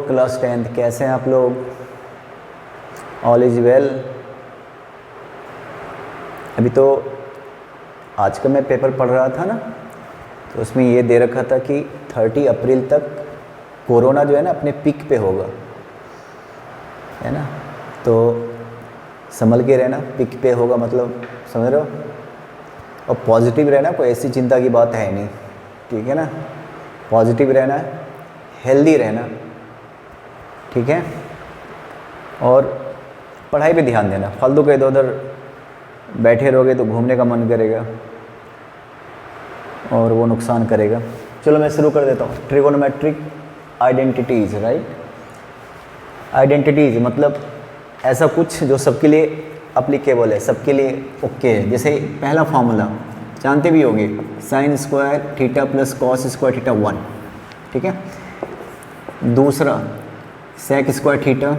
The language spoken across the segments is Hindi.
क्लास 10th, कैसे हैं आप लोग? All is well. अभी तो आज का मैं पेपर पढ़ रहा था ना, तो उसमें ये दे रखा था कि 30 अप्रैल तक कोरोना जो है ना अपने पीक पे होगा, है ना। तो संभल के रहना, पीक पे होगा मतलब समझ रहे हो। और पॉजिटिव रहना, कोई ऐसी चिंता की बात है नहीं, ठीक है ना। पॉजिटिव रहना है, हेल्दी रहना, ठीक है। और पढ़ाई पे ध्यान देना, फालतू के इधर उधर बैठे रहोगे तो घूमने का मन करेगा और वो नुकसान करेगा। चलो मैं शुरू कर देता हूँ। Trigonometric identities, right. आइडेंटिटीज़ मतलब ऐसा कुछ जो सबके लिए अप्लीकेबल है, सबके लिए ओके है। जैसे पहला फॉर्मूला जानते भी होंगे, sine square theta plus cos square theta 1, ठीक है। दूसरा sec square theta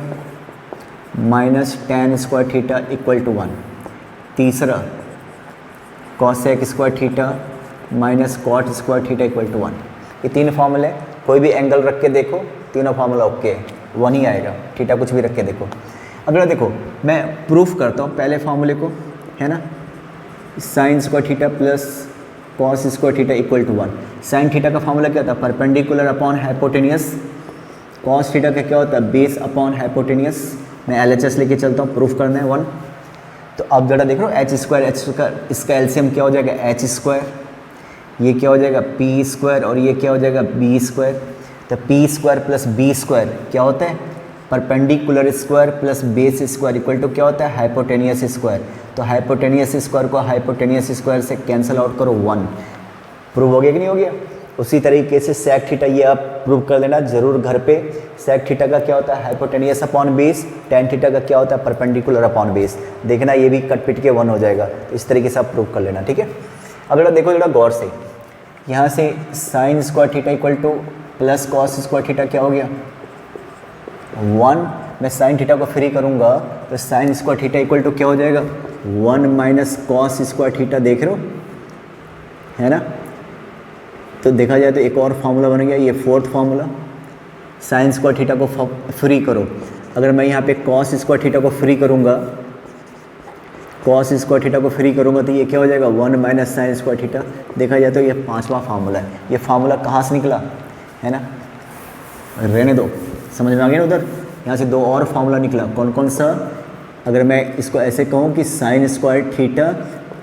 minus tan square theta equal to 1। तीसरा cosec square theta minus cot square theta equal to 1। ये तीन फॉर्मूले, कोई भी एंगल रख के देखो, तीनों फार्मूला ओके है, 1 ही आएगा। थीटा कुछ भी रख के देखो। अगला देखो, मैं प्रूफ करता हूँ पहले फार्मूले को, है ना। Sine square theta plus cos square theta equal to 1। Sine theta का फार्मूला क्या था? Perpendicular upon hypotenuse. Cos theta का क्या होता है? Base upon hypotenuse. मैं LHS लेके चलता हूँ, प्रूफ करना है 1। तो अब जरा देख लो, एच स्क्वायर, इसका एलसीएम क्या हो जाएगा? H square. ये क्या हो जाएगा? P square. और ये क्या हो जाएगा? B square. तो P square plus B square क्या होता है? Perpendicular square plus base square equal to क्या होता है? Hypotenuse square. तो हाइपोटेनियस स्क्वायर को हाइपोटेनियस स्क्वायर से कैंसिल आउट करो, 1। प्रूव हो गया कि नहीं हो गया? उसी तरीके से सेक थीटा, ये आप प्रूव कर लेना जरूर घर पे। सेक थीटा का क्या होता है? Hypotenuse upon base. Tan theta का क्या होता है? Perpendicular upon base. देखना ये भी कट पिट के 1 हो जाएगा। तो इस तरीके से आप प्रूव कर लेना, ठीक है। अगला देखो जरा गौर से, यहाँ से sign square theta equal two plus cos square theta क्या हो गया? 1। मैं साइन थीटा को फ्री करूँगा तो sine square theta equal to क्या हो जाएगा? 1 माइनस कॉस स्क्वायर थीटा। देख रहे हो, है ना। तो देखा जाए तो एक और फार्मूला बन गया, ये 4th formula. Sign square theta को फ्री करो। अगर मैं यहाँ पे कॉस स्क्वायर थीटा को फ्री करूँगा, कॉस स्क्वायर थीटा को फ्री करूँगा तो ये क्या हो जाएगा? 1 माइनस साइन स्क्वायर थीटा। देखा जाए तो ये 5वां फार्मूला है। ये फार्मूला कहाँ से निकला, है ना। रहने दो, समझ में आ गया ना। उधर यहाँ से 2 और फार्मूला निकला। कौन कौन सा? अगर मैं इसको ऐसे कहूँ कि sine square theta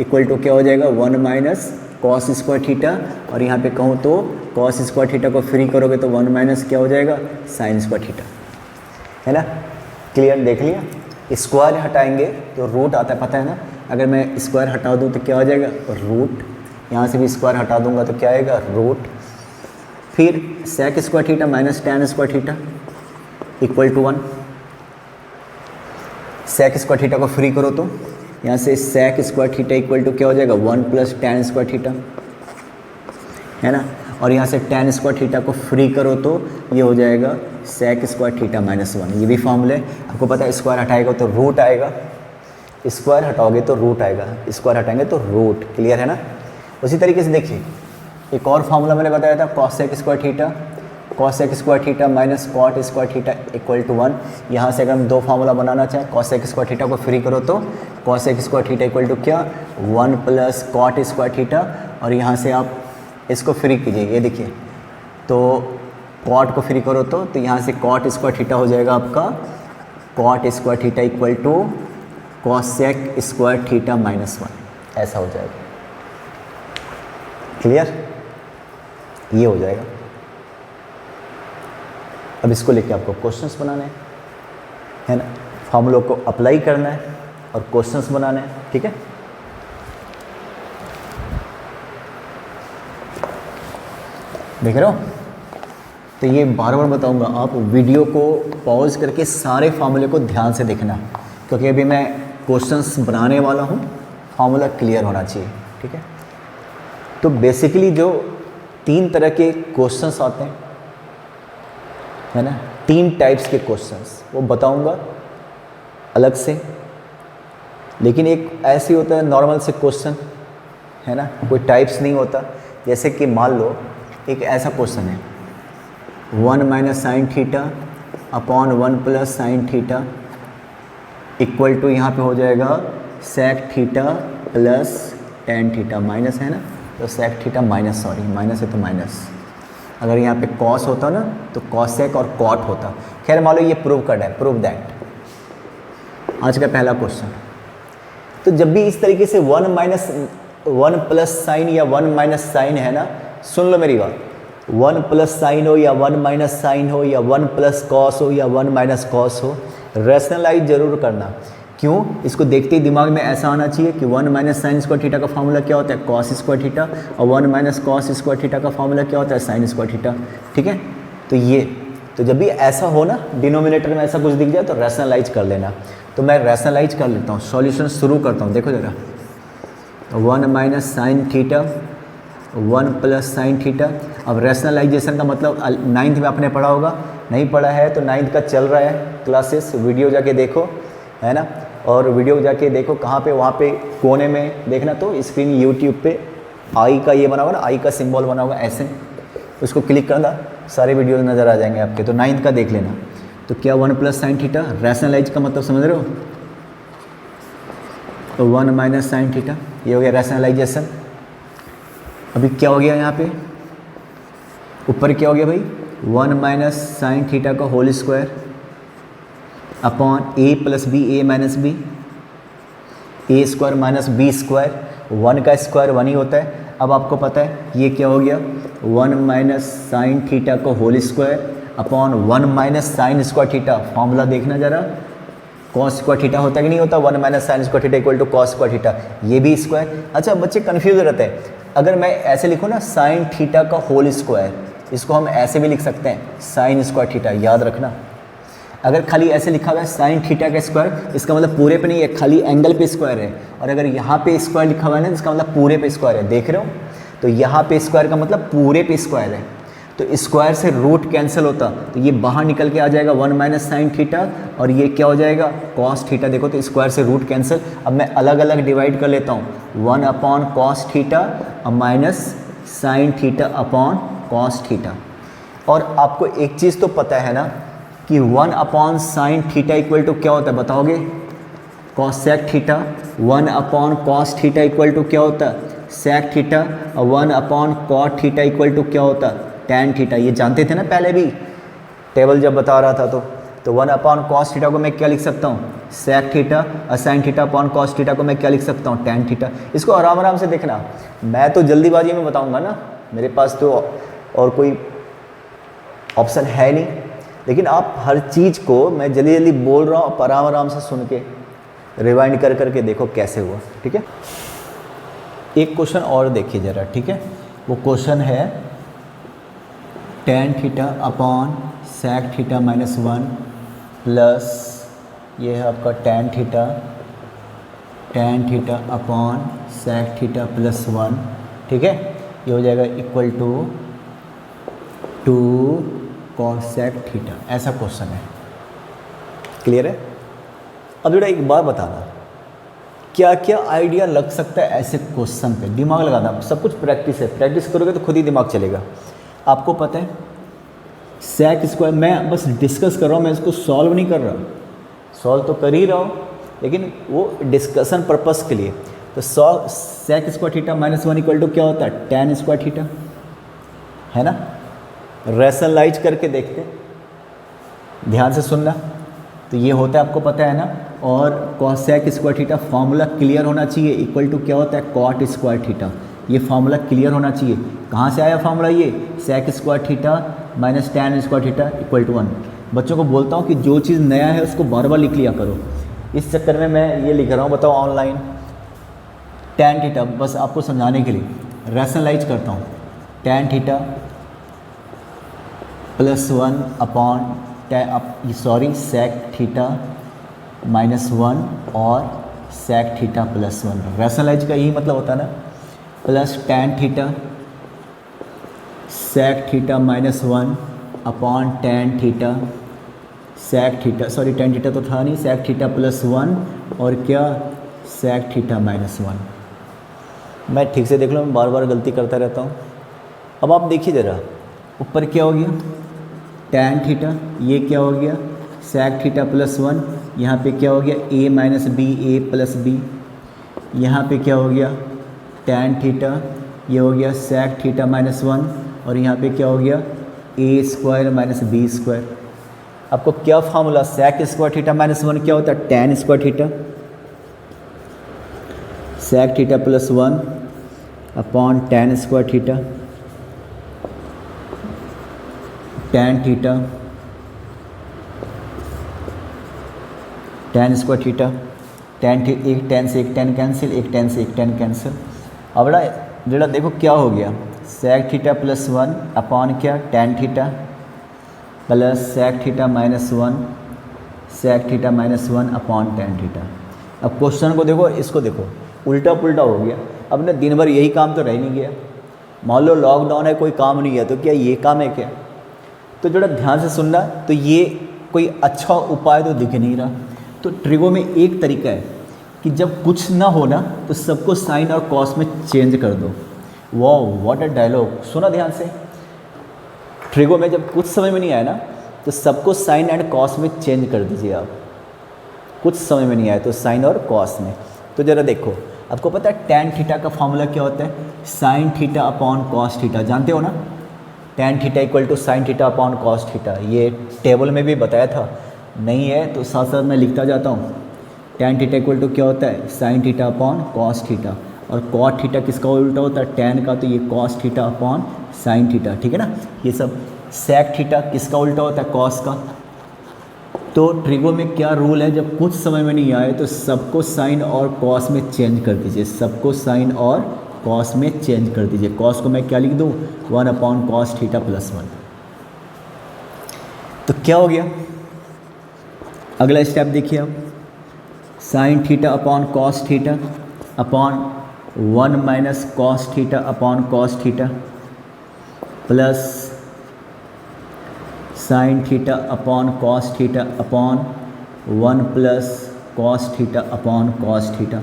equal to क्या हो जाएगा? 1 माइनस कॉस स्क्वायर थीटा। और यहाँ पे कहूँ तो कॉस स्क्वायर थीटा को फ्री करोगे तो 1 माइनस क्या हो जाएगा? साइन स्क्वायर थीटा, है ना। क्लियर, देख लिया। स्क्वायर हटाएंगे तो रूट आता है, पता है ना। अगर मैं स्क्वायर हटा दूँ तो क्या हो जाएगा? रूट। यहाँ से भी स्क्वायर हटा दूंगा तो क्या आएगा? रूट। फिर sec square theta minus tan square theta equal to 1। Sec square theta को फ्री करो तो यहाँ से sec square theta equal to क्या हो जाएगा? 1 प्लस टेन स्क्वायर थीटा, है ना। और यहाँ से टेन स्क्वायर थीटा को फ्री करो तो ये हो जाएगा सेक स्क्वायर थीटा माइनस 1। ये भी फॉर्मूले, आपको पता है। स्क्वायर हटाएगा तो रूट आएगा, स्क्वायर हटाओगे तो रूट आएगा, स्क्वायर हटाएंगे तो रूट। क्लियर है ना। उसी तरीके से देखिए, एक और फार्मूला मैंने बताया था, cosec square theta. Cosec square theta minus cot square theta equal to 1। यहाँ से अगर हम 2 फार्मूला बनाना चाहें, कॉसेक स्क्वायर थीटा को फ्री करो तो cosec square theta equal to क्या? 1 प्लस कॉट स्क्वायर थीटा। और यहाँ से आप इसको फ्री कीजिए, ये देखिए, तो कॉट को फ्री करो तो यहाँ से कॉट स्क्वायर थीटा हो जाएगा आपका cot square theta equal to cosec square theta minus 1, ऐसा हो जाएगा। क्लियर, ये हो जाएगा। अब इसको लेके आपको क्वेश्चंस बनाने हैं, है ना। फॉर्मूलों को अप्लाई करना है और क्वेश्चंस बनाने हैं, ठीक है। देख रहे हो, तो ये बार बार बताऊंगा, आप वीडियो को पॉज करके सारे फार्मूले को ध्यान से देखना, क्योंकि अभी मैं क्वेश्चंस बनाने वाला हूँ। फार्मूला क्लियर होना चाहिए, ठीक है। तो बेसिकली जो 3 तरह के क्वेश्चंस आते हैं, है ना, 3 टाइप्स के क्वेश्चंस वो बताऊंगा अलग से। लेकिन एक ऐसे होता है नॉर्मल से क्वेश्चन, है ना, कोई टाइप्स नहीं होता। जैसे कि मान लो एक ऐसा क्वेश्चन है, 1 minus sine theta upon 1 plus sine theta equal to यहाँ पे हो जाएगा sec theta plus tan theta, minus है ना तो sec theta minus, sorry minus है तो माइनस, अगर यहाँ पे कॉस होता ना तो कॉसेक और कॉट होता। खैर मान लो ये प्रूव करना है, प्रूव दैट। आज का पहला क्वेश्चन, तो जब भी इस तरीके से 1 प्लस साइन या 1 माइनस साइन है ना, सुन लो मेरी बात, 1 प्लस साइन हो या 1 माइनस साइन हो या 1 प्लस कॉस हो या 1 माइनस कॉस हो, रैशनलाइज जरूर करना। क्यों? इसको देखते ही दिमाग में ऐसा आना चाहिए कि 1 माइनस साइन स्क्वायर थीटा का फॉर्मूला क्या होता है, कॉस स्क्वायर थीटा, और 1 माइनस कॉस स्क्वायर थीटा का फॉर्मूला क्या होता है, साइन स्क्वायर थीटा। ठीक है, तो ये, तो जब भी ऐसा हो ना, डिनोमिनेटर में ऐसा कुछ दिख जाए तो रैशनलाइज कर लेना। तो मैं रैशनलाइज कर लेता हूँ, सॉल्यूशन शुरू करता हूँ। देखो जरा, 1 minus sine theta 1 plus sine theta. अब रैशनलाइजेशन का मतलब 9th में आपने पढ़ा होगा, नहीं पढ़ा है तो 9th का चल रहा है क्लासेस, वीडियो जाके देखो, है ना, और वीडियो जाके देखो कहाँ पे, वहाँ पे कोने में देखना, तो स्क्रीन यूट्यूब पे आई का ये बना होगा ना, आई का सिंबल बना होगा ऐसे, उसको क्लिक करना, सारे वीडियोस नज़र आ जाएंगे आपके। तो 9th का देख लेना। तो क्या 1 प्लस साइन थीटा, रैशनलाइज का मतलब समझ रहे हो, तो 1 माइनस साइन थीटा, ये हो गया रैशनलाइजेशन। अभी क्या हो गया यहाँ पे, ऊपर क्या हो गया भाई, 1 माइनस साइन थीटा का होल स्क्वायर अपॉन ए प्लस बी, ए माइनस बी, ए स्क्वायर माइनस बी स्क्वायर, 1 का स्क्वायर 1 ही होता है। अब आपको पता है ये क्या हो गया, 1 माइनस साइन थीटा का whole square upon 1 minus sine square theta. Formula देखना जरा, कॉस स्क्वायर थीटा होता है कि नहीं होता, 1 minus sine square theta equal to cos square theta, ये भी स्क्वायर। अच्छा बच्चे कन्फ्यूज रहते हैं, अगर मैं ऐसे लिखूँ ना साइन थीटा का होल स्क्वायर, इसको हम ऐसे भी लिख सकते हैं साइन स्क्वायर थीटा, याद रखना। अगर खाली ऐसे लिखा हुआ है साइन थीटा का स्क्वायर, इसका मतलब पूरे पे नहीं है, खाली एंगल पे स्क्वायर है। और अगर यहाँ पे स्क्वायर लिखा हुआ है ना, इसका मतलब पूरे पे स्क्वायर है, देख रहे हो, तो यहाँ पे स्क्वायर का मतलब पूरे पे स्क्वायर है। तो स्क्वायर से रूट कैंसिल होता, तो ये बाहर निकल के आ जाएगा 1 माइनस साइन थीटा, और ये क्या हो जाएगा कॉस थीटा। देखो तो स्क्वायर से रूट कैंसिल। अब मैं अलग अलग डिवाइड कर लेता हूँ, 1 अपॉन कॉस थीटा और minus sine theta upon cos theta. और आपको एक चीज़ तो पता है ना कि 1 upon sine theta equal to क्या होता है, बताओगे, cosec theta. 1 upon cos theta equal to क्या होता है, सेक थीटा, और 1 upon cot theta equal to क्या होता है, टैन थीटा। ये जानते थे ना पहले भी, टेबल जब बता रहा था तो 1 अपॉन कॉस थीटा को मैं क्या लिख सकता हूँ, सेक थीटा, और sign theta upon cos theta को मैं क्या लिख सकता हूँ, टैन थीटा। इसको आराम आराम से देखना, मैं तो जल्दीबाजी में बताऊँगा ना, मेरे पास तो और कोई ऑप्शन है नहीं, लेकिन आप हर चीज़ को मैं जल्दी जल्दी बोल रहा हूँ, आराम आराम से सुन के रिवाइंड कर करके देखो कैसे हुआ। ठीक है, एक क्वेश्चन और देखिए ज़रा, ठीक है, वो क्वेश्चन है tan theta upon sec theta minus 1 plus ये है आपका tan theta upon sec theta plus 1। ठीक है, ये हो जाएगा इक्वल टू 2 कॉसेक थीटा, ऐसा क्वेश्चन है। क्लियर है? अब जरा एक बात बताना, क्या क्या आइडिया लग सकता है ऐसे क्वेश्चन पे, दिमाग लगाना, सब कुछ प्रैक्टिस है, प्रैक्टिस करोगे तो खुद ही दिमाग चलेगा। आपको पता है सेक स्क्वायर, मैं बस डिस्कस कर रहा हूँ, मैं इसको सॉल्व नहीं कर रहा, सॉल्व तो कर ही रहा हूँ लेकिन वो डिस्कशन पर्पस के लिए। तो sec square theta minus 1 equal to क्या होता है, टेन स्क्वायर थीटा, है ना। रैशनलाइज करके देखते, ध्यान से सुनना। तो ये होता है, आपको पता है ना। और cosec square theta formula clear होना चाहिए, इक्वल टू क्या होता है, कॉट स्क्वायर थीटा। ये फॉर्मूला क्लियर होना चाहिए। कहाँ से आया फॉर्मूला, ये sec square theta minus tan square theta equal to 1। बच्चों को बोलता हूँ कि जो चीज़ नया है उसको बार बार लिख लिया करो, इस चक्कर में मैं ये लिख रहा हूँ, बताओ ऑनलाइन टेन थीटा, बस आपको समझाने के लिए रैशनलाइज करता हूँ। Tan theta plus 1 upon sec theta minus 1 और सेक थीटा प्लस 1। रैशनलाइज का यही मतलब होता है ना, plus tan theta sec theta minus 1 upon tan theta sec theta, sorry tan theta तो था नहीं, सेक थीटा प्लस 1 और क्या सेक थीटा माइनस 1। मैं ठीक से देख लो, मैं बार बार गलती करता रहता हूँ। अब आप देखिए ज़रा, ऊपर क्या हो गया, टैन थीटा, ये क्या हो गया सेक थीटा प्लस 1, यहाँ पे क्या हो गया a minus B A plus B, यहाँ पे क्या हो गया टैन थीटा, ये हो गया सेक थीटा माइनस 1, और यहाँ पे क्या हो गया A square minus B square. आपको क्या formula, sec square theta minus 1 क्या होता है tan square theta, sec theta plus 1 upon tan square theta, tan theta tan square theta, एक टैन से एक टैन कैंसिल, एक टैन से एक टैन कैंसिल। अब बड़ा जरा देखो क्या हो गया सेक थीटा प्लस 1 अपॉन क्या tan theta plus sec theta minus 1, sec theta minus 1 upon tan theta. अब क्वेश्चन को देखो, इसको देखो उल्टा पुल्टा हो गया। अब ना दिन भर यही काम तो रह नहीं गया, मान लो लॉकडाउन है कोई काम नहीं है तो क्या ये काम है क्या? तो जरा ध्यान से सुनना, तो ये कोई अच्छा उपाय तो दिख नहीं रहा। तो ट्रिगो में एक तरीका है कि जब कुछ ना हो ना तो सबको साइन और कॉस में चेंज कर दो। वाह व्हाट अ डायलॉग, सुना ध्यान से। ट्रिगो में जब कुछ समझ में नहीं आया ना तो सबको साइन एंड कॉस में चेंज कर दीजिए आप। कुछ समझ में नहीं आया तो साइन और कॉस में। तो ज़रा देखो, आपको पता है टैन थीटा का फॉर्मूला क्या होता है, sine theta upon cos theta, जानते हो ना। Tan theta equal to sine theta upon cos theta, ये टेबल में भी बताया था, नहीं है तो साथ साथ मैं लिखता जाता हूँ। टैन थीटा इक्वल टू क्या होता है sine theta upon cos theta, और कॉट थीटा किसका उल्टा होता है टैन का, तो ये cos theta upon sine theta, ठीक है ना। ये सब सेक थीटा किसका उल्टा होता है कॉस का। तो ट्रिगो में क्या रूल है, जब कुछ समझ में नहीं आए तो सबको साइन और कॉस में चेंज कर दीजिए, सबको साइन और कॉस में चेंज कर दीजिए। कॉस को मैं क्या लिख दूँ 1 अपॉन कॉस थीटा प्लस 1। तो क्या हो गया, अगला स्टेप देखिए आप, sign theta upon cos theta upon 1 minus cos theta upon cos theta plus sine theta upon cos theta upon 1 plus cos theta upon cos theta.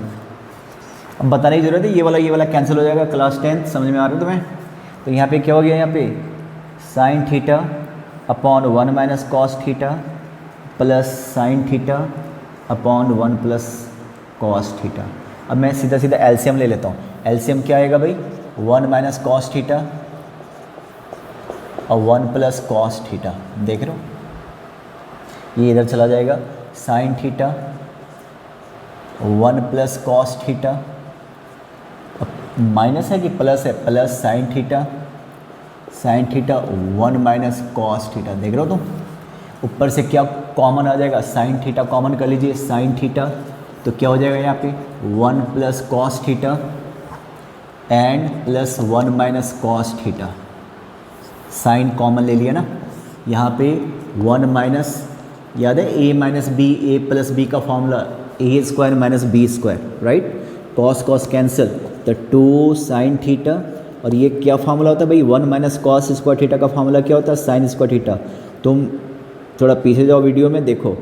अब बताने की जरूरत है, ये वाला कैंसिल हो जाएगा, क्लास 10 समझ में आ रहा है तुम्हें। तो यहाँ पे क्या हो गया, यहाँ पे sign theta upon 1 minus cos theta plus sine theta upon 1 plus cos theta. अब मैं सीधा सीधा एलसीएम ले लेता हूँ। एलसीएम क्या आएगा भाई 1 माइनस कॉस थीटा और 1 प्लस कॉस थीटा, देख रहे हो ये इधर चला जाएगा, sine theta 1 plus cos theta, minus है कि प्लस है, plus sine theta 1 minus cos theta, देख रहे हो तुम। ऊपर से क्या कॉमन आ जाएगा, साइन थीटा कॉमन कर लीजिए, साइन थीटा तो क्या हो जाएगा यहाँ पे 1 plus cos theta and plus 1 minus cos theta. Sine common ले लिया ना, यहाँ पे 1 माइनस, याद है a minus B, A plus B का formula A square minus B square, right. Cos cos cancel, तो 2 साइन थीटा, और ये क्या फार्मूला होता है भाई 1 माइनस कॉस स्क्वायर थीटा का फार्मूला क्या होता है साइन स्क्वायर थीटा। तुम थोड़ा पीछे जाओ वीडियो में देखो,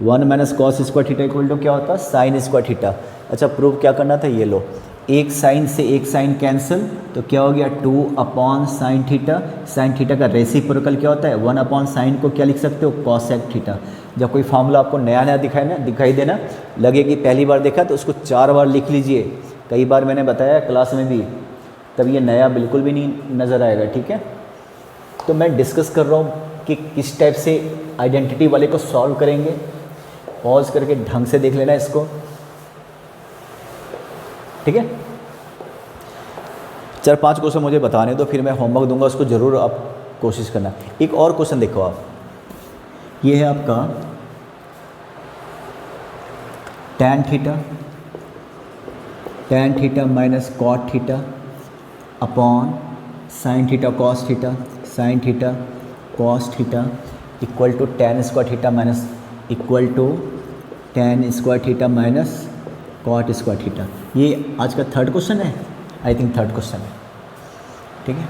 1 minus cos square theta equal to क्या होता है साइन स्क्वायर थीटा। अच्छा प्रूफ क्या करना था, ये लो, एक साइन से एक साइन कैंसिल, तो क्या हो गया 2 upon sine theta. Sine theta का रेसिप्रोकल क्या होता है 1 अपॉन साइन को क्या लिख सकते हो कॉसेक थीटा। जब कोई फार्मूला आपको नया नया दिखाई देना लगे कि पहली बार देखा तो उसको 4 बार लिख लीजिए। कई बार मैंने बताया क्लास में भी, तब ये नया बिल्कुल भी नहीं नज़र आएगा, ठीक है। तो मैं डिस्कस कर रहा हूँ कि किस टाइप से आइडेंटिटी वाले को सॉल्व करेंगे। पॉज करके ढंग से देख लेना इसको, ठीक है। 4-5 क्वेश्चन मुझे बताने दो, फिर मैं होमवर्क दूंगा, उसको ज़रूर आप कोशिश करना। एक और क्वेश्चन देखो आप, ये है आपका tan theta minus cot theta upon sine theta cos theta, sine theta cos theta equal to tan square theta minus equal to tan square theta minus cot square theta. ये आज का 3rd क्वेश्चन है, आई थिंक 3rd क्वेश्चन है, ठीक है।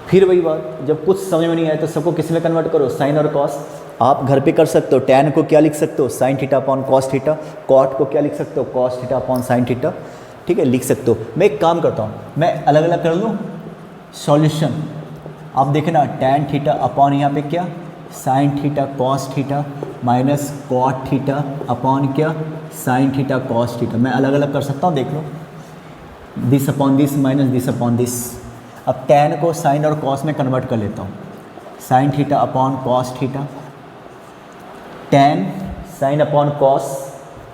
फिर वही बात, जब कुछ समझ में नहीं आए तो सबको किस में कन्वर्ट करो साइन और कॉस। आप घर पे कर सकते हो, tan को क्या लिख सकते हो sine theta upon cos theta, cot को क्या लिख सकते हो cos theta upon sine theta, ठीक है, लिख सकते हो। मैं एक काम करता हूँ, मैं अलग अलग कर लूँ सॉल्यूशन, आप देखें ना tan थीटा अपॉन यहाँ पे क्या sin theta cos theta minus cot theta upon क्या sin थीटा cos थीटा। मैं अलग अलग कर सकता हूँ, देख लो, this upon this minus this upon this. अब tan को sin और cos में कन्वर्ट कर लेता हूँ, sin theta upon cos theta, tan sin अपॉन cos,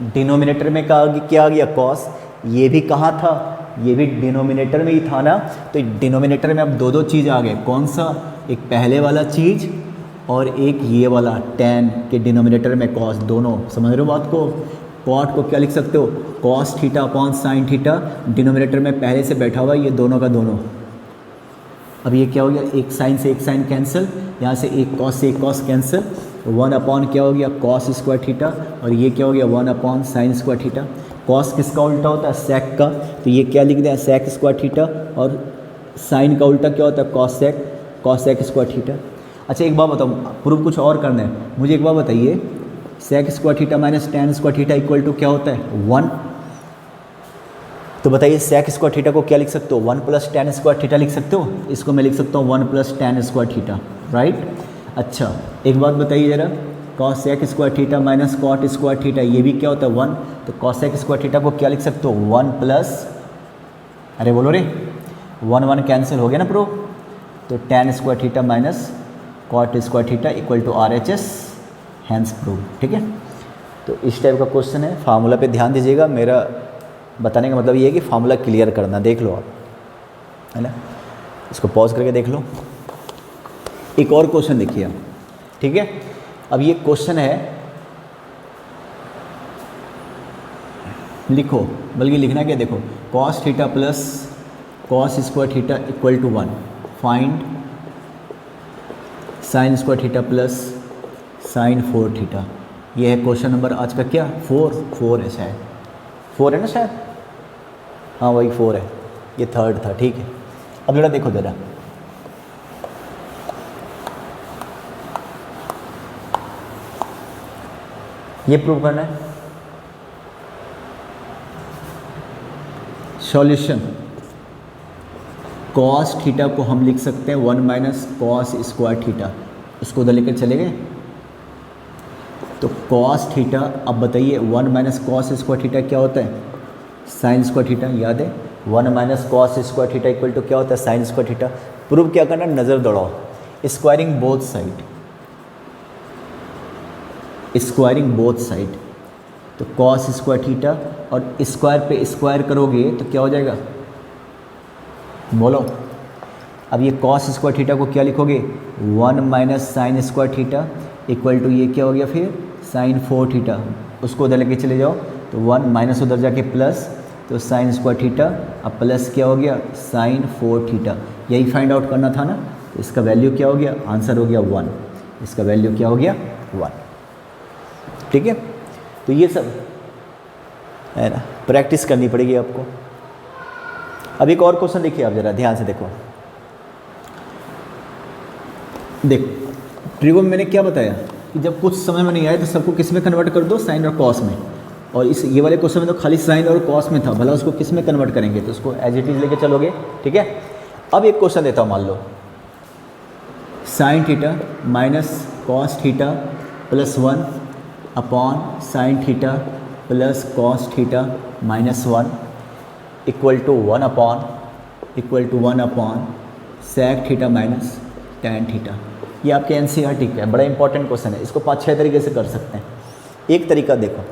डिनोमिनेटर में क्या आ गया cos, ये भी कहाँ था, ये भी डिनोमिनेटर में ही था ना। तो डिनोमिनेटर में अब दो दो चीज़ आ गए, कौन सा, एक पहले वाला चीज़ और एक ये वाला tan के डिनोमिनेटर में cos, दोनों समझ रहे हो बात को। cot को क्या लिख सकते हो, cos theta upon sin theta, denominator में पहले से बैठा हुआ ये दोनों का दोनों। अब ये क्या हो गया, एक साइन से एक साइन कैंसिल, यहाँ से एक cos से एक cos कैंसिल, 1 अपॉन क्या हो गया cos स्क्वायर थीटा, और ये क्या हो गया 1 upon sign square theta. cos किसका उल्टा होता है, sec का, तो ये क्या लिख दें sec स्क्वायर थीटा, और साइन का उल्टा क्या होता है cos sec स्क्वायर थीटा। अच्छा एक बात बताओ, प्रूफ कुछ और करना है, मुझे एक बात बताइए, sec square theta minus tan square theta equal to क्या होता है 1। तो बताइए sec स्क्वायर थीटा को क्या लिख सकते हो, 1 प्लस tan स्क्वायर थीटा लिख सकते हो, इसको मैं लिख सकता हूँ 1 plus tan square theta, right. अच्छा एक बात बताइए ज़रा, cos sec square theta minus cot square theta, ये भी क्या होता है 1, तो cos sec स्क्वायर थीटा को क्या लिख सकते हो 1 प्लस, अरे बोलो रे, 1 1 कैंसिल हो गया ना प्रो, तो tan square theta minus cot square theta equal to RHS, hence prove. ठीक है, तो इस टाइप का क्वेश्चन है, फार्मूला पे ध्यान दीजिएगा। मेरा बताने का मतलब ये है कि फार्मूला क्लियर करना, देख लो आप, है ना, इसको पॉज करके देख लो। एक और क्वेश्चन देखिए आप, ठीक है। अब ये क्वेश्चन है, लिखो, बल्कि लिखना क्या, देखो cos theta plus cos square theta equal to 1, find sin square theta plus sin 4 theta. ये है क्वेश्चन नंबर आज का क्या 4 है शायद, 4 है ना शायद, हाँ वही 4 है, ये 3rd था, ठीक है। अब जरा देखो ज़रा, ये प्रूव करना है। सॉल्यूशन, cos थीटा को हम लिख सकते हैं 1 माइनस cos स्क्वायर थीटा, इसको उधर लेकर चले गए, तो cos थीटा, अब बताइए 1 माइनस cos स्क्वायर थीटा क्या होता है, साइन स्क्वायर थीटा, याद है 1 minus cos square theta equal to क्या होता है साइन स्क्वायर थीटा। प्रूव क्या करना, नज़र दौड़ाओ, squaring both side, squaring both side, तो cos स्क्वायर थीटा और स्क्वायर पे स्क्वायर करोगे तो क्या हो जाएगा, बोलो। अब ये cos स्क्वायर थीटा को क्या लिखोगे 1 minus sine square theta equal to ये क्या हो गया फिर साइन 4 थीटा, उसको उधर लेके चले जाओ, तो 1 माइनस उधर जाके प्लस, तो साइन स्क्वायर थीटा, अब प्लस क्या हो गया साइन 4 थीटा। यही फाइंड आउट करना था ना, तो इसका वैल्यू क्या हो गया, आंसर हो गया 1, इसका वैल्यू क्या हो गया 1। ठीक है, तो ये सब है ना, प्रैक्टिस करनी पड़ेगी आपको। अब एक और क्वेश्चन देखिए आप ज़रा ध्यान से देखो, ट्रिगो में मैंने क्या बताया कि जब कुछ समझ में नहीं आए तो सबको किस में कन्वर्ट कर दो, साइन और कॉस में। और इस ये वाले क्वेश्चन में तो खाली साइन और कॉस में था, भला उसको किस में कन्वर्ट करेंगे, तो उसको एज इट इज लेके चलोगे। ठीक है, अब एक क्वेश्चन देता हूँ, मान लो sine theta minus cos theta plus 1 upon sine theta plus cos theta minus 1 equal to 1 upon sec theta minus tan theta. ये आपके एनसीईआरटी का है, बड़ा इंपॉर्टेंट क्वेश्चन है, इसको 5-6 तरीके से कर सकते हैं। एक तरीका देखो,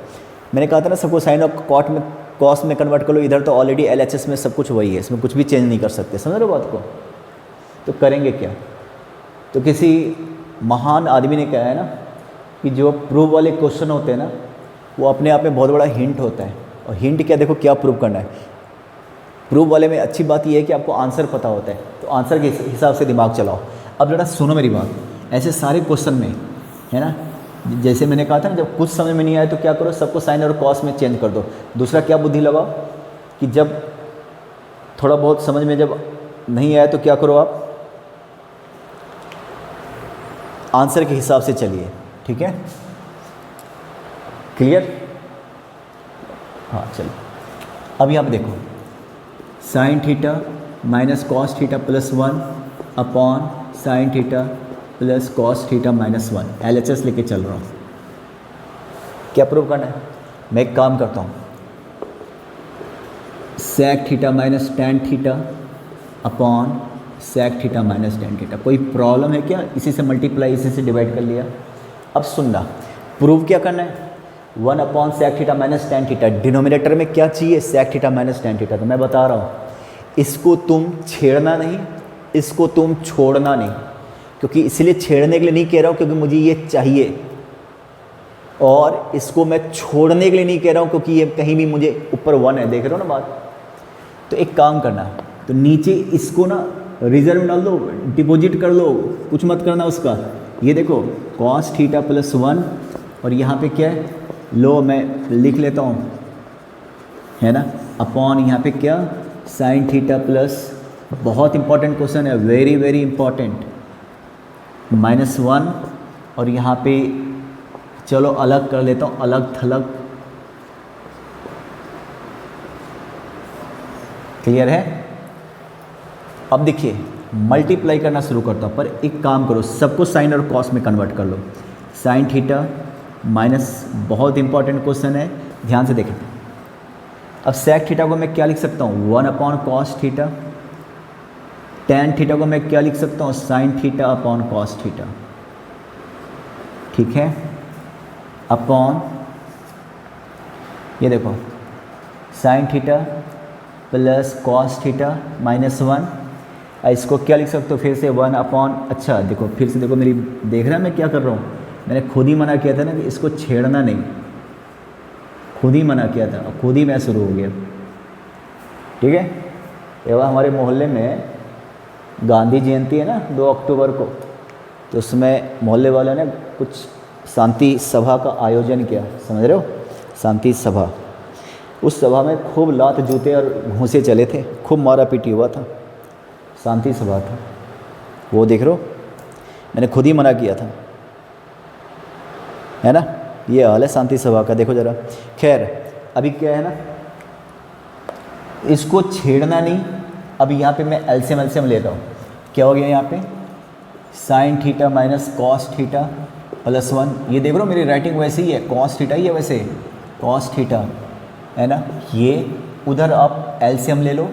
मैंने कहा था ना सबको साइन और कॉट में कॉस में कन्वर्ट कर लो, इधर तो ऑलरेडी एलएचएस में सब कुछ वही है, इसमें कुछ भी चेंज नहीं कर सकते, समझ रहे हो बात को। तो करेंगे क्या, तो किसी महान आदमी ने कहा है ना कि जो प्रूव वाले क्वेश्चन होते हैं ना वो अपने आप में बहुत बड़ा हिंट होता है। और हिंट क्या, देखो क्या प्रूव करना है। प्रूव वाले में अच्छी बात यह है कि आपको आंसर पता होता है, तो आंसर के हिसाब से दिमाग चलाओ। अब जरा सुनो मेरी बात, ऐसे सारे क्वेश्चन में है ना, जैसे मैंने कहा था ना, जब कुछ समझ में नहीं आए तो क्या करो, सबको साइन और कॉस में चेंज कर दो। दूसरा क्या बुद्धि लगाओ कि जब थोड़ा बहुत समझ में जब नहीं आया तो क्या करो, आप आंसर के हिसाब से चलिए। ठीक है, क्लियर। हाँ चलो, अब यहाँ पे देखो sign theta minus cos theta plus 1 upon sine theta plus cos theta minus 1 LHS लेके चल रहा हूँ। क्या प्रूव करना है? मैं एक काम करता हूँ, sec theta minus tan theta upon sec theta minus tan theta. कोई प्रॉब्लम है क्या? इसी से मल्टीप्लाई, इसी से डिवाइड कर लिया। अब सुनना, प्रूव क्या करना है? 1 upon sec theta minus tan theta. Denominator में क्या चाहिए? Sec theta minus tan theta. तो मैं बता रहा हूँ, इसको तुम छेड़ना नहीं, इसको तुम छोड़ना नहीं, क्योंकि इसलिए छेड़ने के लिए नहीं कह रहा हूँ क्योंकि मुझे ये चाहिए, और इसको मैं छोड़ने के लिए नहीं कह रहा हूँ क्योंकि ये कहीं भी मुझे ऊपर 1 है। देख रहे हो ना बात? तो एक काम करना, तो नीचे इसको ना रिजर्व डाल दो, डिपॉजिट कर लो, कुछ मत करना उसका। ये देखो कॉस थीटा प्लस 1, और यहाँ पे क्या है, लो मैं लिख लेता हूँ, है ना, अपॉन यहाँ पे क्या, साइन थीटा प्लस, बहुत इंपॉर्टेंट क्वेश्चन है, वेरी वेरी इंपॉर्टेंट, माइनस 1, और यहाँ पे चलो अलग कर लेता हूँ, अलग थलग। क्लियर है? अब देखिए मल्टीप्लाई करना शुरू करता हूँ, पर एक काम करो, सबको साइन और कॉस में कन्वर्ट कर लो। साइन थीटा माइनस, बहुत इंपॉर्टेंट क्वेश्चन है, ध्यान से देखें। अब सेक थीटा को मैं क्या लिख सकता हूँ? 1 upon cos theta. Tan theta को मैं क्या लिख सकता हूँ? Sign theta upon cos theta. ठीक है, अपॉन ये देखो sign theta plus cos theta minus 1। इसको क्या लिख सकते हो फिर से? 1 अपॉन, अच्छा देखो फिर से देखो, मेरी देख रहा है मैं क्या कर रहा हूँ? मैंने खुद ही मना किया था ना कि इसको छेड़ना नहीं, खुद ही मना किया था, और खुद ही मैं शुरू हो गया। ठीक है, एवं हमारे मोहल्ले में गांधी जयंती है ना 2 अक्टूबर को, तो उसमें मोहल्ले वालों ने कुछ शांति सभा का आयोजन किया, समझ रहे हो, शांति सभा। उस सभा में खूब लात जूते और घूंसे चले थे, खूब मारा पीटी हुआ था, शांति सभा था वो, देख रहे हो, मैंने खुद ही मना किया था, है ना। ये हाल है शांति सभा का, देखो ज़रा। खैर अभी क्या है ना, इसको छेड़ना नहीं। अभी यहाँ पे मैं एलसीएम लेता हूँ, क्या हो गया यहाँ पे? Sign theta minus cos theta plus 1। ये देख रहे हो मेरी राइटिंग वैसे ही है, कॉस थीटा ही है वैसे, कॉस थीटा, है ना। ये उधर आप एलसीएम ले लो,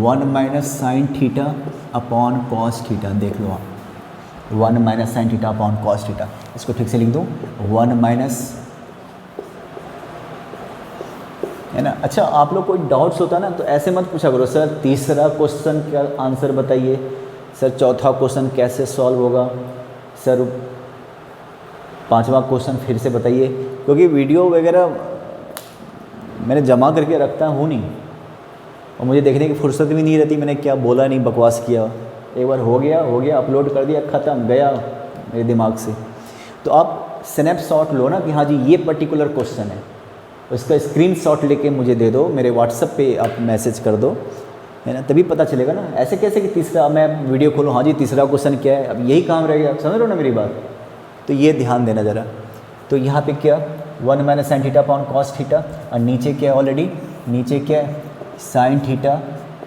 1 minus sine theta upon cos theta, देख लो आप, 1 minus sine theta upon cos theta. इसको ठीक से लिख दो, 1 माइनस, है ना। अच्छा, आप लोग कोई डाउट्स होता ना तो ऐसे मत पूछा करो, सर तीसरा क्वेश्चन क्या आंसर बताइए, सर चौथा क्वेश्चन कैसे सॉल्व होगा, सर पांचवा क्वेश्चन फिर से बताइए, क्योंकि वीडियो वगैरह मैंने जमा करके रखता हूँ नहीं, और मुझे देखने की फुर्सत भी नहीं रहती, मैंने क्या बोला नहीं, बकवास किया। एक बार हो गया, अपलोड कर दिया, ख़त्म, गया मेरे दिमाग से। तो आप स्नैपशॉट लो ना कि हाँ जी ये पर्टिकुलर क्वेश्चन है, उसका स्क्रीनशॉट लेके मुझे दे दो, मेरे व्हाट्सएप पे आप मैसेज कर दो, है ना, तभी पता चलेगा ना। ऐसे कैसे कि तीसरा मैं वीडियो खोलूँ, हाँ जी तीसरा क्वेश्चन क्या है, अब यही काम रह गया, समझ रहे हो ना मेरी बात। तो ये ध्यान देना ज़रा। तो यहाँ पे क्या, 1 minus sine theta upon cos theta, और नीचे क्या है ऑलरेडी, नीचे क्या है, sine theta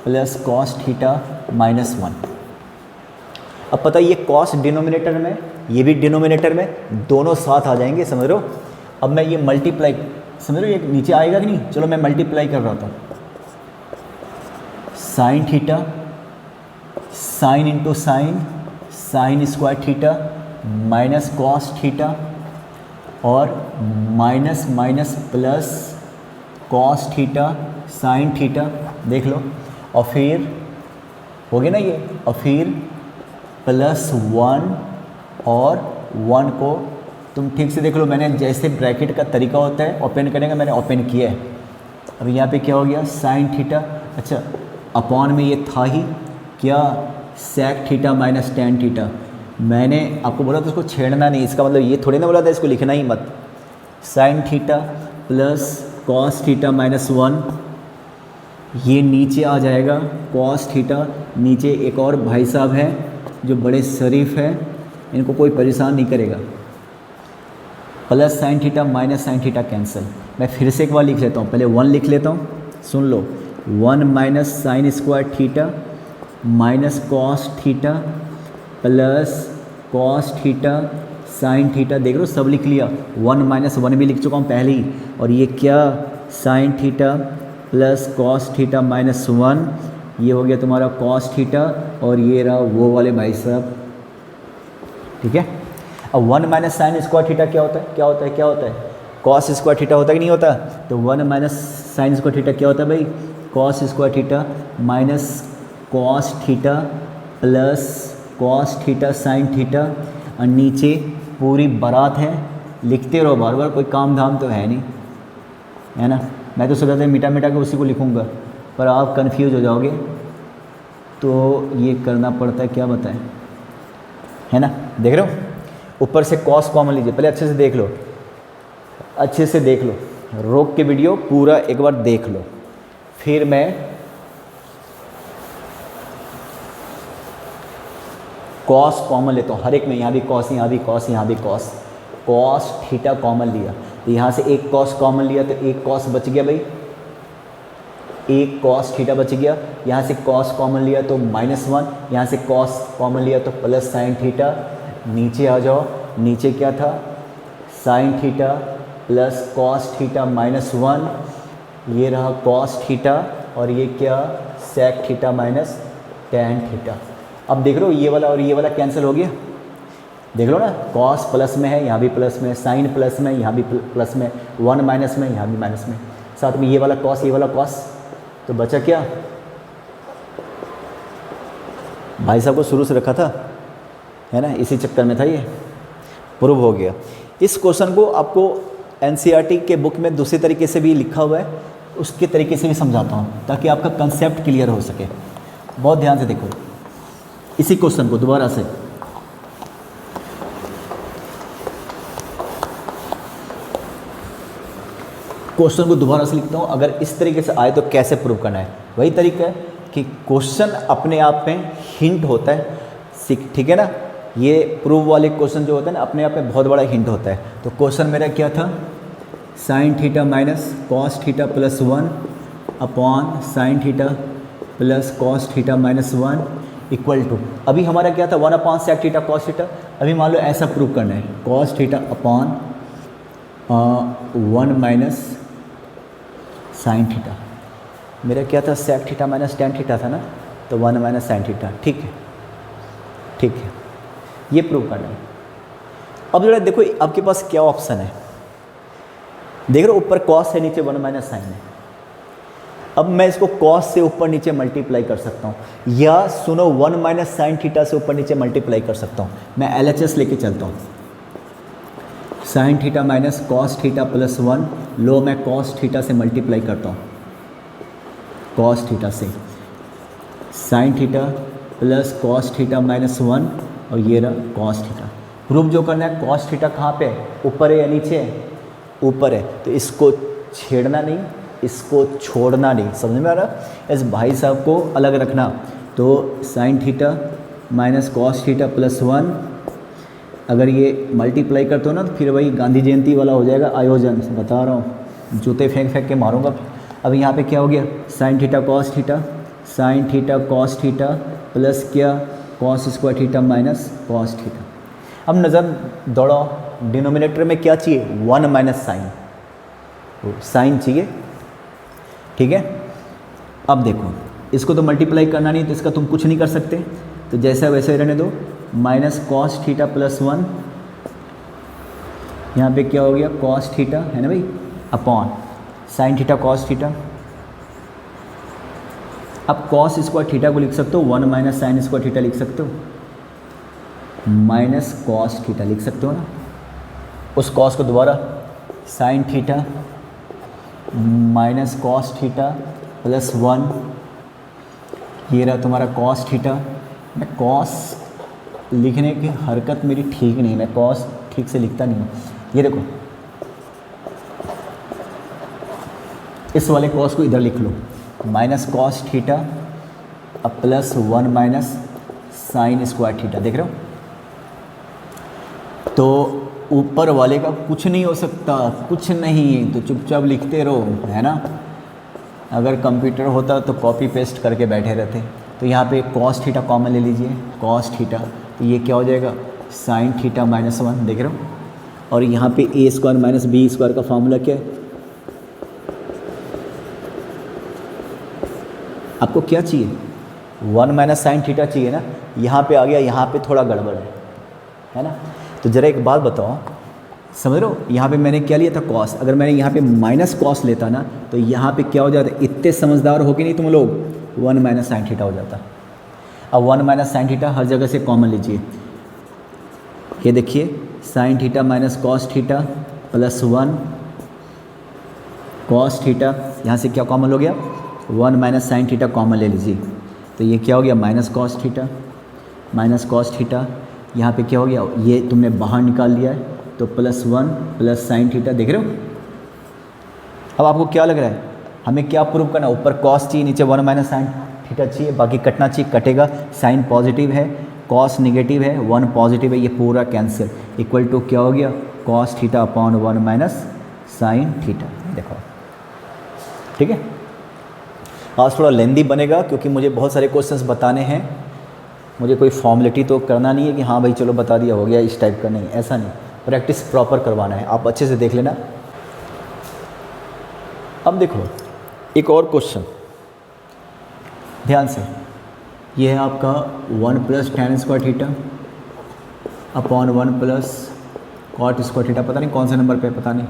plus cos theta minus 1। अब पता है ये कॉस डिनोमिनेटर में, ये भी डिनोमिनेटर में, दोनों साथ आ जाएंगे, समझ रहे हो। अब मैं ये मल्टीप्लाई, समझ रहे हो, ये नीचे आएगा कि नहीं, चलो मैं मल्टीप्लाई कर रहा था, sine theta, sine into sine, sine square theta minus cos theta, और minus minus plus cos theta sine theta, देख लो, और फिर हो गया ना ये, और फिर प्लस 1 और 1 को तुम ठीक से देख लो, मैंने जैसे ब्रैकेट का तरीका होता है ओपन करने का, मैंने ओपन किया है। अब यहाँ पे क्या हो गया, साइन थीटा, अच्छा अपॉन में ये था ही क्या, sec theta minus tan theta. मैंने आपको बोला था उसको छेड़ना नहीं, इसका मतलब ये थोड़ी ना बोला था इसको लिखना ही मत। Sign theta plus cos theta minus 1, ये नीचे आ जाएगा कॉस थीटा, नीचे एक और भाई साहब हैं जो बड़े शरीफ हैं, इनको कोई परेशान नहीं करेगा, plus sine theta minus sine theta cancel. मैं फिर से एक बार लिख लेता हूँ, पहले 1 लिख लेता हूँ, सुन लो, 1 minus sine square theta minus cos theta plus cos theta sine theta, देख लो सब लिख लिया, 1 माइनस 1 भी लिख चुका हूँ पहले ही, और ये क्या sign theta plus cos theta minus 1, ये हो गया तुम्हारा कॉस थीटा, और ये रहा वो वाले भाई साहब, ठीक है। अब 1 माइनस साइन स्क्वायर थीटा क्या होता है, क्या होता है, क्या होता है, कॉस स्क्वायर थीटा होता है कि नहीं होता, तो 1 माइनस साइन स्क्वायर थीटा क्या होता है भाई, cos square theta minus cos theta plus cos theta sine theta, और नीचे पूरी बारात है, लिखते रहो बार बार, कोई काम धाम तो है नहीं, है ना। मैं तो सोचा था मिटा मिटा के उसी को लिखूँगा, पर आप कंफ्यूज हो जाओगे, तो ये करना पड़ता है, क्या बताएं, है ना। देख रहे हो ऊपर से कॉस कॉमन लीजिए, पहले अच्छे से देख लो, अच्छे से देख लो, रोक के वीडियो पूरा एक बार देख लो, फिर मैं कॉस कॉमन लेता हूँ हर एक में, यहाँ भी कॉस, यहाँ भी कॉस, यहाँ भी कॉस, कॉस थीटा कॉमन लिया, तो यहाँ से एक कॉस कॉमन लिया तो एक कॉस बच गया भाई, एक कॉस थीटा बच गया, यहाँ से कॉस कॉमन लिया तो -1, यहाँ से कॉस कॉमन लिया तो प्लस साइन थीटा, नीचे आ जाओ, नीचे क्या था sine theta plus cos theta -1, ये रहा कॉस थीटा, और ये क्या sec theta minus tan theta. अब देख लो ये वाला और ये वाला कैंसिल हो गया, देख लो ना, कॉस प्लस में है, यहाँ भी प्लस में, साइन प्लस में, यहाँ भी प्लस में, 1 माइनस में, यहाँ भी माइनस में, साथ में ये वाला कॉस, ये वाला कॉस, तो बचा क्या, भाई साहब को शुरू से रखा था, है ना, इसी चक्कर में था, ये प्रूव हो गया। इस क्वेश्चन को आपको एनसीईआरटी के बुक में दूसरे तरीके से भी लिखा हुआ है, उसके तरीके से भी समझाता हूँ ताकि आपका कंसेप्ट क्लियर हो सके। बहुत ध्यान से देखो इसी क्वेश्चन को दोबारा से, क्वेश्चन को दोबारा से लिखता हूँ, अगर इस तरीके से आए तो कैसे प्रूव करना है। वही तरीका है कि क्वेश्चन अपने आप में हिंट होता है, ठीक है ना। ये प्रूव वाले क्वेश्चन जो होता है ना, अपने आप में बहुत बड़ा हिंट होता है। तो क्वेश्चन मेरा क्या था, sine theta minus cos theta plus 1 upon sine theta plus cos theta minus 1 equal to, अभी हमारा क्या था 1 upon sec theta cos theta. अभी मान लो ऐसा प्रूव करना है, cos theta upon 1 minus sine theta, मेरा क्या था sec theta minus tan theta था ना, तो 1 माइनस साइन थीटा, ठीक है, ठीक है, ये प्रूव करना है। अब जरा देखो आपके पास क्या ऑप्शन है, देख रहे हो ऊपर कॉस है, नीचे 1 माइनस साइन है। अब मैं इसको कॉस से ऊपर नीचे मल्टीप्लाई कर सकता हूँ, या सुनो 1 माइनस साइन थीटा से ऊपर नीचे मल्टीप्लाई कर सकता हूँ। मैं LHS लेके चलता हूँ, sign theta minus cos theta plus 1, लो मैं कॉस थीटा से मल्टीप्लाई करता हूँ, कॉस थीटा से sign theta plus cos theta minus 1, और ये रहा कॉस थीटा। प्रूफ जो करना है, कॉस थीटा कहाँ पे है, ऊपर है या नीचे है, ऊपर है, तो इसको छेड़ना नहीं, इसको छोड़ना नहीं, समझ में आ रहा। इस भाई साहब को अलग रखना, तो sign theta minus cos theta plus 1, अगर ये मल्टीप्लाई करते हो ना तो फिर वही गांधी जयंती वाला हो जाएगा आयोजन, बता रहा हूँ, जूते फेंक फेंक के मारूंगा। अब यहाँ पे क्या हो गया, sine theta cos theta, sine theta cos theta plus क्या cos square theta minus cos theta. अब नज़र दौड़ाओ, डिनोमिनेटर में क्या चाहिए, 1 माइनस साइन, साइन चाहिए, ठीक है। अब देखो इसको तो मल्टीप्लाई करना नहीं, तो इसका तुम कुछ नहीं कर सकते, तो जैसा वैसे रहने दो, माइनस कॉस थीटा प्लस 1, यहाँ पे क्या हो गया कॉस थीटा, है ना भाई, upon sine theta cos theta. अब कॉस स्क्वायर थीटा को लिख सकते हो 1 माइनस साइन स्क्वायर थीटा लिख सकते हो, माइनस कॉस थीटा लिख सकते हो ना। उस कॉस को दोबारा sign theta minus cos theta plus 1, ये रहा तुम्हारा कॉस थीटा। मैं कॉस लिखने की हरकत मेरी ठीक नहीं, मैं कॉस ठीक से लिखता नहीं हूँ। ये देखो इस वाले कॉस को इधर लिख लो, माइनस कॉस थीटा अब plus 1 minus sine square theta, देख रहे हो। तो ऊपर वाले का कुछ नहीं हो सकता, कुछ नहीं, तो चुपचाप लिखते रहो, है ना। अगर कंप्यूटर होता तो कॉपी पेस्ट करके बैठे रहते। तो यहाँ पे कॉस थीटा कॉमन ले लीजिए, कॉस थीटा तो ये क्या हो जाएगा साइन थीटा माइनस 1, देख रहे हो। और यहाँ पे ए स्क्वायर माइनस बी स्क्वायर का फॉर्मूला क्या है, आपको क्या चाहिए 1 माइनस साइन थीटा चाहिए ना, यहाँ पे आ गया, यहाँ पे थोड़ा गड़बड़ है ना। तो ज़रा एक बात बताओ, समझ रहे हो, यहाँ पे मैंने क्या लिया था कॉस, अगर मैंने यहाँ पे माइनस कॉस लेता ना तो यहाँ पे क्या हो जाता, इतने समझदार हो कि नहीं तुम लोग, 1 माइनस साइन थीटा हो जाता। अब 1 माइनस साइन थीटा हर जगह से कॉमन लीजिए, ये देखिए sign theta minus cos theta plus 1 cos theta, यहाँ से क्या कॉमन हो गया 1 माइनस साइन थीटा कॉमन ले लीजिए, तो ये क्या हो गया minus cos theta minus cos theta, यहाँ पे क्या हो गया, ये तुमने बाहर निकाल लिया है तो प्लस 1 प्लस साइन थीटा, देख रहे हो। अब आपको क्या लग रहा है, हमें क्या प्रूव करना, ऊपर कॉस चाहिए नीचे 1 माइनस साइन थीटा चाहिए, बाकी कटना चाहिए, कटेगा, साइन पॉजिटिव है कॉस निगेटिव है 1 पॉजिटिव है, ये पूरा कैंसिल, इक्वल टू क्या हो गया cos theta upon 1 minus sine theta. देखो ठीक है, आज थोड़ा लेंदी बनेगा क्योंकि मुझे बहुत सारे क्वेश्चंस बताने हैं, मुझे कोई फॉर्मेलिटी तो करना नहीं है कि हाँ भाई चलो बता दिया हो गया इस टाइप का, नहीं ऐसा नहीं, प्रैक्टिस प्रॉपर करवाना है, आप अच्छे से देख लेना। अब देखो एक और क्वेश्चन ध्यान से, ये है आपका 1 plus tan square theta upon 1 plus cot square theta, पता नहीं कौन सा नंबर पे, पता नहीं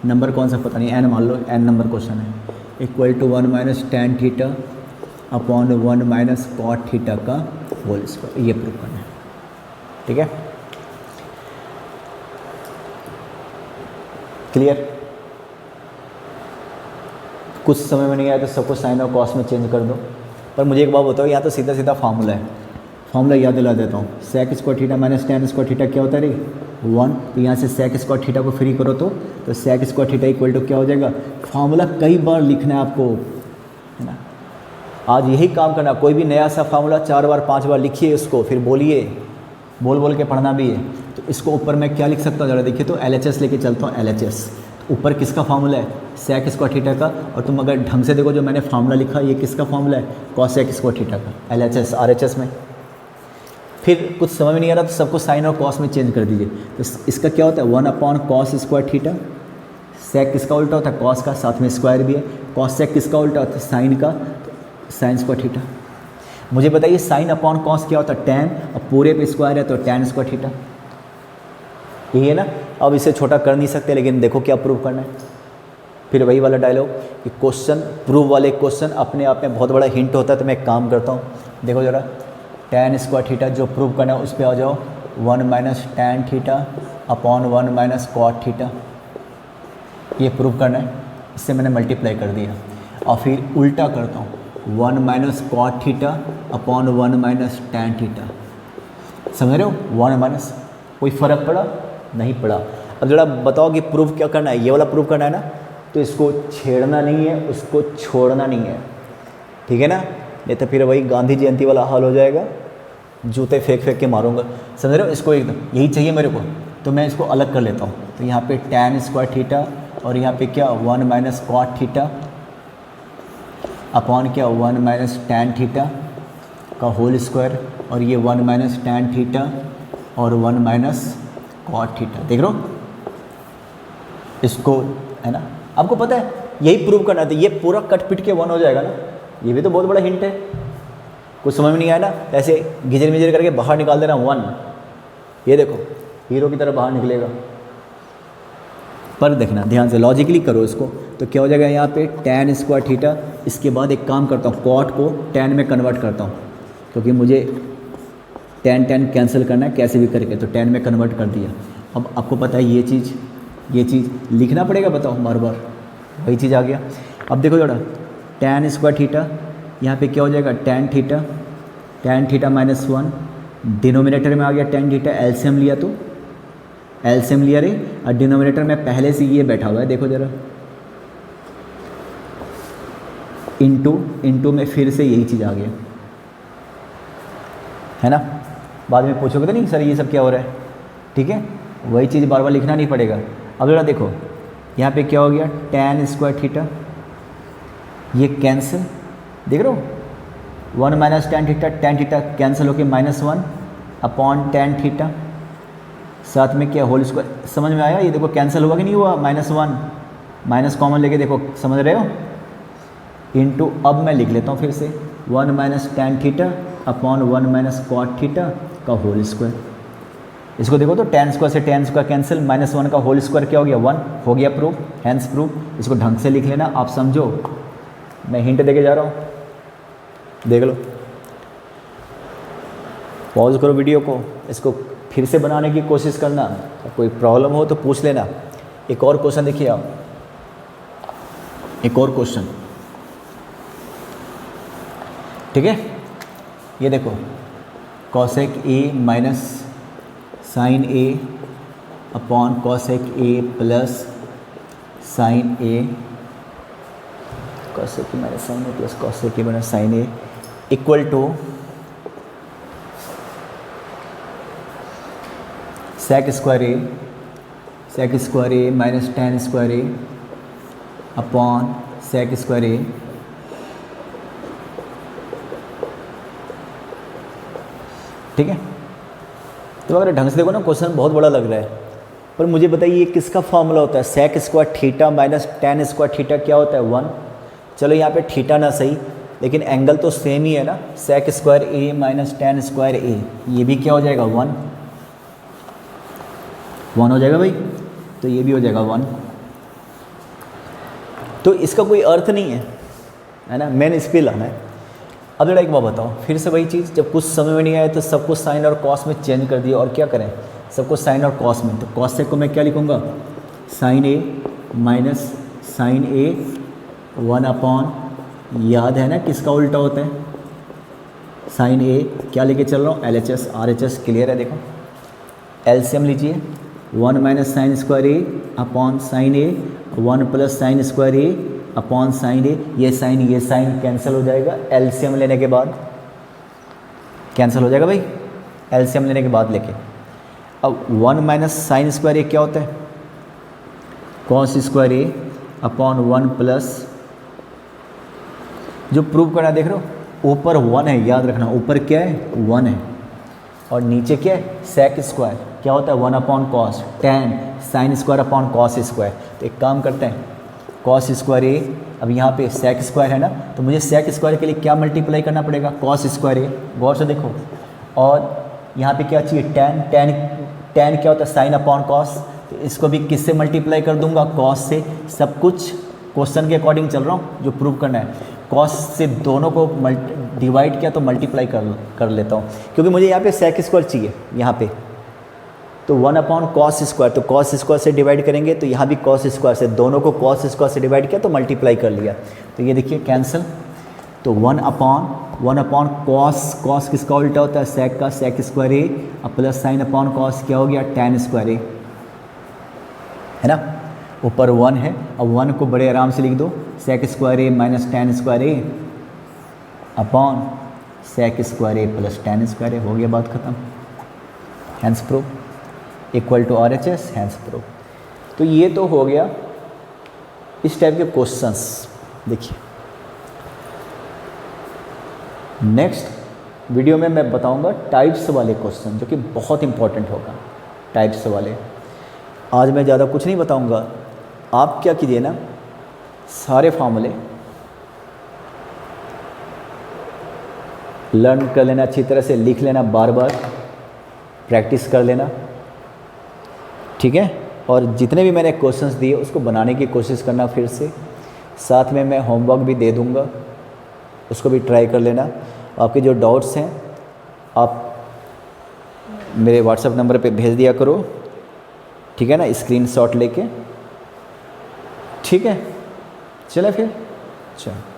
नंबर कौन सा, पता नहीं n मान लो, n नंबर क्वेश्चन है, equal to 1 minus tan theta upon 1 minus cot theta का होल स्क्वायर, ये प्रूव करना है। ठीक है, क्लियर। कुछ समय में नहीं आया तो सबको साइन और कॉस में चेंज कर दो, पर मुझे एक बात बताओ, यहाँ तो सीधा सीधा फार्मूला है, फार्मूला याद दिला देता हूँ, sec square theta minus tan square theta क्या होता है रे 1, तो यहाँ से सेक स्क्वायर थीटा को फ्री करो तो sec square theta equal to क्या हो जाएगा, फार्मूला कई बार लिखना है आपको, है ना। आज यही काम करना, कोई भी नया सा फार्मूला 4 बार 5 बार लिखिए, उसको फिर बोलिए, बोल बोल के पढ़ना भी है। तो इसको ऊपर मैं क्या लिख सकता हूँ, ज़रा देखिए तो LHS लेके चलता हूँ, LHS ऊपर किसका फार्मूला है सेक स्क्वायर थीटा का, और तुम अगर ढंग से देखो जो मैंने फार्मूला लिखा ये किसका फार्मूला है कॉस सेक स्क्वायर थीटा का, LHS RHS में। फिर कुछ समझ में नहीं आ रहा तो सबको साइन और कॉस में चेंज कर दीजिए, तो इसका क्या होता है 1 अपॉन कॉस स्क्वायर थीटा, सेक किसका उल्टा होता है कॉस का, साथ में स्क्वायर भी है, कॉस सेक किसका उल्टा होता है साइन का, साइन स्क्वायर थीटा। मुझे बताइए साइन अपॉन कॉस क्या होता है tan, और पूरे पे स्क्वायर है तो tan स्क्वायर थीटा, यही है ना। अब इसे छोटा कर नहीं सकते, लेकिन देखो क्या प्रूव करना है, फिर वही वाला डायलॉग कि क्वेश्चन प्रूव वाले क्वेश्चन अपने आप में बहुत बड़ा हिंट होता है। तो मैं एक काम करता हूँ, देखो ज़रा tan स्क्वायर थीटा जो प्रूव करना है उस पर आ जाओ, 1 minus tan theta upon 1 minus cot theta, ये प्रूव करना है, इससे मैंने मल्टीप्लाई कर दिया, और फिर उल्टा करता हूँ 1 minus cot theta upon 1 minus tan theta, समझ रहे हो 1 माइनस, कोई फ़र्क पड़ा नहीं पड़ा। अब जरा बताओ कि प्रूफ क्या करना है, ये वाला प्रूफ करना है ना, तो इसको छेड़ना नहीं है, उसको छोड़ना नहीं है, ठीक है ना, नहीं तो फिर वही गांधी जयंती वाला हाल हो जाएगा, जूते फेंक फेंक के मारूंगा, समझ रहे हो। इसको एकदम यही चाहिए मेरे को, तो मैं इसको अलग कर लेता हूँ, तो यहाँ पे tan स्क्वायर थीटा और यहाँ पे क्या 1 माइनस कॉट थीटा अपॉन क्या 1 माइनस tan थीटा का होल स्क्वायर, और ये 1 माइनस tan थीटा और 1 माइनस कॉट थीटा, देख रहे हो इसको, है ना। आपको पता है यही प्रूव करना था, ये पूरा कट पिट के 1 हो जाएगा ना, ये भी तो बहुत बड़ा हिंट है। कुछ समझ में नहीं आया ना, ऐसे घिजर मिजर करके बाहर निकाल देना 1, ये देखो हीरो की तरह बाहर निकलेगा। पर देखना ध्यान से, लॉजिकली करो इसको, तो क्या हो जाएगा यहाँ पे tan स्क्वायर थीटा, इसके बाद एक काम करता हूँ कॉट को tan में कन्वर्ट करता हूँ, क्योंकि मुझे tan कैंसिल करना है कैसे भी करके, तो tan में कन्वर्ट कर दिया। अब आपको पता है ये चीज़ लिखना पड़ेगा, बताओ बार बार, वही चीज़ आ गया। अब देखो जरा tan स्क्वायर थीटा, यहाँ पे क्या हो जाएगा tan थीटा माइनस 1, डिनोमिनेटर में आ गया tan थीटा, एलसीएम लिया तो एलसीएम लिया रे, और डिनोमिनेटर में पहले से ये बैठा हुआ है, देखो जरा इंटू में फिर से यही चीज़ आ गया, है ना। बाद में पूछोगे तो नहीं सर ये सब क्या हो रहा है, ठीक है, वही चीज़ बार बार लिखना नहीं पड़ेगा। अब जरा देखो यहाँ पे क्या हो गया tan स्क्वायर थीटा, ये कैंसिल, देख रहे हो 1 माइनस tan थीटा कैंसिल होके -1, अपॉन टेन थीटा, साथ में क्या होल स्क्वायर। समझ में आया? ये देखो कैंसिल हुआ कि नहीं हुआ, -1 माइनस कॉमन लेके देखो, समझ रहे हो, इनटू, अब मैं लिख लेता हूँ फिर से 1 minus tan theta upon 1 minus cot theta का होल स्क्वायर। इसको देखो तो टेन स्क्वायर से टेन स्क्वायर कैंसिल, -1 का होल स्क्वायर क्या हो गया, 1 हो गया प्रूफ, हैंस प्रूफ। इसको ढंग से लिख लेना, आप समझो, मैं हिंट देके जा रहा हूँ, देख लो, पॉज करो वीडियो को, इसको फिर से बनाने की कोशिश करना, कोई प्रॉब्लम हो तो पूछ लेना। एक और क्वेश्चन देखिए आप, एक और क्वेश्चन, ठीक है, ये देखो cosec A minus sine A upon cosec A plus sine A, cosec A minus sine A plus cosec A minus sine A equal to sec square A minus tan square A upon sec square A, ठीक है। तो अगर ढंग से देखो ना, क्वेश्चन बहुत बड़ा लग रहा है, पर मुझे बताइए किसका फॉर्मूला होता है, sec square theta minus tan square theta क्या होता है, 1। चलो यहाँ पे थीटा ना सही, लेकिन एंगल तो सेम ही है ना, सेक square A minus tan square ए, ये भी क्या हो जाएगा, 1 हो जाएगा भाई, तो ये भी हो जाएगा 1। तो इसका कोई अर्थ नहीं है ना, मेन इस पर लाना है। अब जरा एक बात बताओ, फिर से वही चीज़, जब कुछ समझ में नहीं आया तो सब कुछ साइन और कॉस में चेंज कर दिया, और क्या करें, सब कुछ साइन और कॉस में, तो कॉस से को मैं क्या लिखूँगा, साइन ए माइनस साइन ए 1 अपॉन, याद है ना किसका उल्टा होता है, साइन ए, क्या लेके चल रहा हूँ, LHS RHS, क्लियर है, देखो एलसीएम लीजिए, 1 minus sine square A upon sine A, 1 plus sine square A upon sine ए, ये साइन कैंसिल हो जाएगा एलसीएम लेने के बाद, कैंसिल हो जाएगा भाई एलसीएम लेने के बाद लेके। अब 1 माइनस साइन स्क्वायर ए क्या होता है, cos square A upon 1 plus, जो प्रूव करना देख रहे हो, ऊपर 1 है, याद रखना, ऊपर क्या है, 1 है, और नीचे क्या है, सेक स्क्वायर क्या होता है, 1 upon cos, ten sine square upon cos square. तो एक काम करते हैं, कॉस स्क्वायर ए, अब यहाँ पे सेक स्क्वायर है ना, तो मुझे सेक स्क्वायर के लिए क्या मल्टीप्लाई करना पड़ेगा, कॉस स्क्वायर ए, गौर से देखो, और यहाँ पे क्या चाहिए, टेन क्या होता है, साइन अपॉन कॉस, तो इसको भी किससे मल्टीप्लाई कर दूंगा, कॉस से। सब कुछ क्वेश्चन के अकॉर्डिंग चल रहा हूँ, जो प्रूव करना है, कॉस से दोनों को डिवाइड किया तो मल्टीप्लाई कर लेता हूँ, क्योंकि मुझे यहाँ पे सेक स्क्वायर चाहिए, यहाँ पे तो 1 अपॉन कॉस स्क्वायर, तो कॉस स्क्वायर से डिवाइड करेंगे, तो यहाँ भी कॉस स्क्वायर से, दोनों को कॉस स्क्वायर से डिवाइड किया तो मल्टीप्लाई कर लिया, तो ये देखिए कैंसिल। तो 1 अपॉन कॉस किसका उल्टा होता है, सेक का, सेक स्क्वायर ए, अब प्लस साइन अपॉन कॉस क्या हो गया, टेन स्क्वायर ए, है ना, ऊपर 1 है, अब 1 को बड़े आराम से लिख दो, sec square A minus tan square A upon sec square A plus tan square A, हो गया बात खत्म, hence proof equal to RHS, hence proof. तो ये तो हो गया इस टाइप के क्वेश्चंस। देखिए नेक्स्ट वीडियो में मैं बताऊंगा टाइप्स वाले क्वेश्चन, जो कि बहुत इंपॉर्टेंट होगा, टाइप्स वाले। आज मैं ज़्यादा कुछ नहीं बताऊंगा, आप क्या कीजिए ना, सारे फार्मूले लर्न कर लेना, अच्छी तरह से लिख लेना, बार बार प्रैक्टिस कर लेना, ठीक है। और जितने भी मैंने क्वेश्चंस दिए उसको बनाने की कोशिश करना फिर से, साथ में मैं होमवर्क भी दे दूंगा, उसको भी ट्राई कर लेना। आपके जो डाउट्स हैं आप मेरे व्हाट्सएप नंबर पे भेज दिया करो, ठीक है ना, स्क्रीनशॉट लेके, ठीक है। चले फिर, चलो।